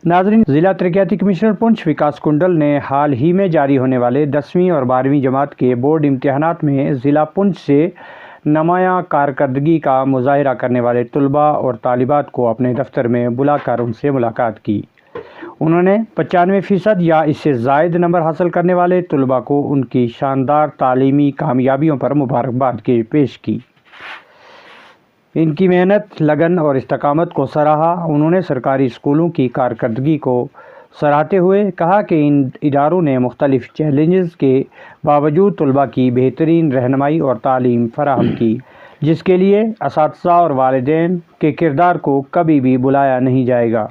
ناظرین، ضلع ترقیاتی کمشنر پونچھ وکاس کنڈل نے حال ہی میں جاری ہونے والے 10ویں اور 12ویں جماعت کے بورڈ امتحانات میں ضلع پونچھ سے نمایاں کارکردگی کا مظاہرہ کرنے والے طلباء اور طالبات کو اپنے دفتر میں بلا کر ان سے ملاقات کی۔ انہوں نے 95% یا اس سے زائد نمبر حاصل کرنے والے طلباء کو ان کی شاندار تعلیمی کامیابیوں پر مبارکباد پیش کی۔ ان کی محنت، لگن اور استقامت کو سراہا۔ انہوں نے سرکاری اسکولوں کی کارکردگی کو سراہتے ہوئے کہا کہ ان اداروں نے مختلف چیلنجز کے باوجود طلباء کی بہترین رہنمائی اور تعلیم فراہم کی، جس کے لیے اساتذہ اور والدین کے کردار کو کبھی بھی بھلایا نہیں جائے گا۔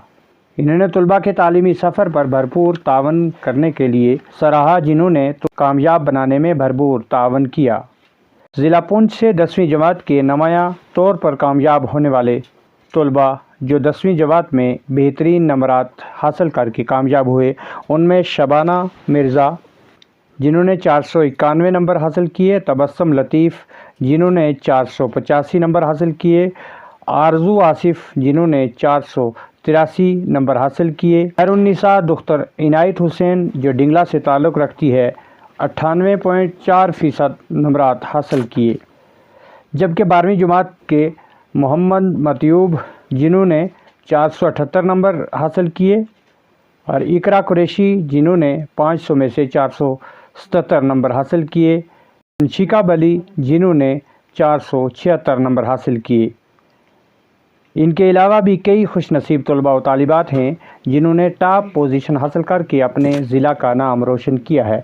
انہوں نے طلباء کے تعلیمی سفر پر بھرپور تعاون کرنے کے لیے سراہا، جنہوں نے کامیاب بنانے میں بھرپور تعاون کیا۔ ضلع پونچھ سے 10ویں جماعت کے نمایاں طور پر کامیاب ہونے والے طلباء جو 10ویں جماعت میں بہترین نمبرات حاصل کر کے کامیاب ہوئے، ان میں شبانہ مرزا جنہوں نے 491 نمبر حاصل کیے، تبسم لطیف جنہوں نے 485 نمبر حاصل کیے، آرزو آصف جنہوں نے 483 نمبر حاصل کیے، خیرالنساء دختر عنایت حسین جو ڈنگلا سے تعلق رکھتی ہے 98.4% نمبرات حاصل کیے، جبکہ 12ویں جماعت کے محمد مطیوب جنہوں نے 478 نمبر حاصل کیے اور اقرا قریشی جنہوں نے 500 میں سے 477 نمبر حاصل کیے، شکاب علی جنہوں نے 476 نمبر حاصل کیے۔ ان کے علاوہ بھی کئی خوش نصیب طلباء و طالبات ہیں جنہوں نے ٹاپ پوزیشن حاصل کر کے اپنے ضلع کا نام روشن کیا ہے۔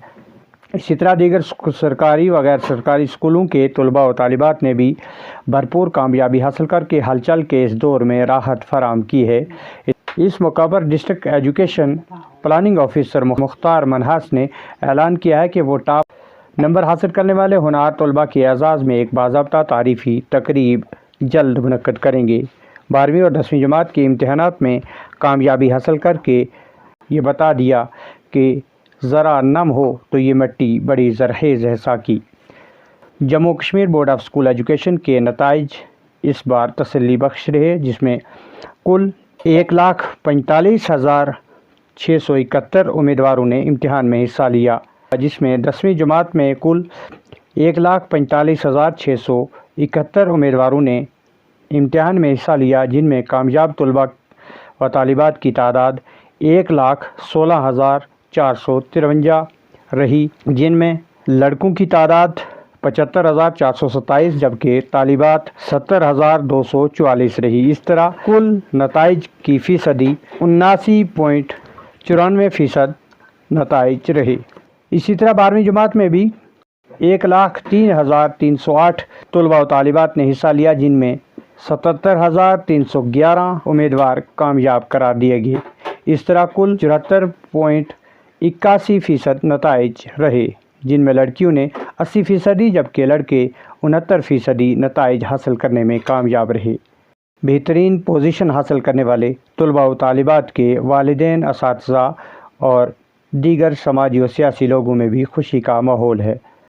اسی طرح دیگر سرکاری و غیر سرکاری اسکولوں کے طلباء و طالبات نے بھی بھرپور کامیابی حاصل کر کے ہلچل کے اس دور میں راحت فراہم کی ہے۔ اس موقع پر ڈسٹرکٹ ایجوکیشن پلاننگ آفیسر مختار منہاس نے اعلان کیا ہے کہ وہ ٹاپ نمبر حاصل کرنے والے ہونہار طلباء کے اعزاز میں ایک باضابطہ تعریفی تقریب جلد منعقد کریں گے۔ 12ویں اور 10ویں جماعت کے امتحانات میں کامیابی حاصل کر کے یہ بتا دیا کہ ذرا نم ہو تو یہ مٹی بڑی زرخیز ہے ساکی۔ Jammu Kashmir board of school education کے نتائج اس بار تسلی بخش رہے، جس میں کل 1,45,671 امیدواروں نے امتحان میں حصہ لیا، جس میں 10ویں جماعت میں کل 1,45,671 امیدواروں نے امتحان میں حصہ لیا، جن میں کامیاب طلباء و طالبات کی تعداد 1,16,453 رہی، جن میں لڑکوں کی تعداد 75,427 جبکہ طالبات 70,244 رہی۔ اس طرح کل نتائج کی فیصدی 79.94% نتائج رہے۔ اسی طرح 12ویں جماعت میں بھی 1,03,308 طلباء و طالبات نے حصہ لیا، جن میں 77,311 امیدوار کامیاب قرار دیے گئے۔ اس طرح کل 74.81% نتائج رہے، جن میں لڑکیوں نے 80% جبکہ لڑکے 69% نتائج حاصل کرنے میں کامیاب رہے۔ بہترین پوزیشن حاصل کرنے والے طلباء و طالبات کے والدین، اساتذہ اور دیگر سماجی و سیاسی لوگوں میں بھی خوشی کا ماحول ہے۔